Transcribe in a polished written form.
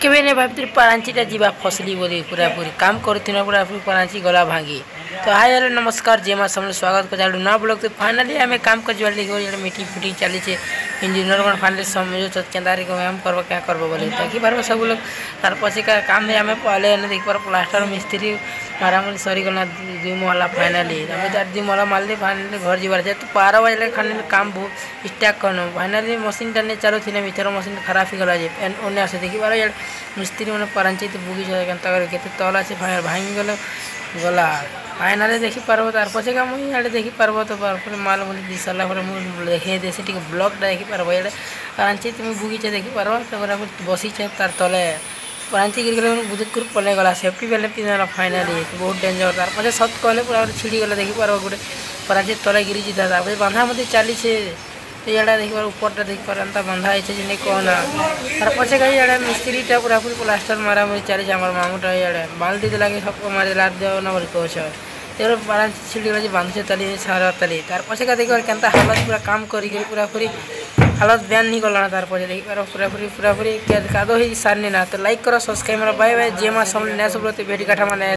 केवे नहीं भाई परांचीटा जीवा फसली बोली पूरा पूरी काम करती पूरा पूरी परांची गला भांगी। तो हाय हेलो नमस्कार जय मां सब स्वागत कर चालू ना ब्लॉग। तो फाइनली आम काम कर जुआ देखो मीटिंग फिटिंग चली इंजीनियर को फाइनली समझो केदारी को हम करब क्या करब बोले ताकि बार सब लोग तार पछे का काम है आम पहले देख पार प्लास्टर मिस्त्री मारामारी सरी गला दुई महला फाइनली दुई महला मारली फाइनली घर जीवार तो 12 बजे खाली काम स्टार्ट करना फाइनली मशीन टा नहीं चालू थी भर मशीन खराब ही गला अन्न आसे देखी पार मिस्त्री मैंने परांची बुगी के तला से भांगी गला फाइनाली देखी पार्ब तार पछे का मुझे इे देखी पार्ब तो माल बोली दी सारा देखे देसी टी ब्लॉगटा देखी पार्ब इे परांची तुम बुगीचे देखी पार्ब तो बसीचे तार तले परांची गिर गले बुजुर्ग कर पले गला सेफ्टी बेल्ट पिंधा फाइनाली बहुत डेंजर तार पछे सत कहले पूरा छिड़ी गला देखी पार्ब गोटे परांची तले गिरी जीता तार बांधा मत चली इड़ा देख पार ऊपरटा देख पार बंधा है नहीं कहना तार पछे का इे मिस्त्रीटा पूरा पूरी प्लास्टर मारामारी चली मामूटा इे बाल्टी लगे सब मारे लाद दे ना बोली कौच तेरे परांची छिड़ी गला बांधे तली सारा तली तार पछे का देख क्या हालत पूरा काम करी पूरा पूरी हालत बयान नहीं गला तार पछे देख पार पूरा पूरी कादो ही सारनी ना। तो लाइक करो सब्सक्राइब बाय बाय जे मां सब नया सब भेटी काठा माने।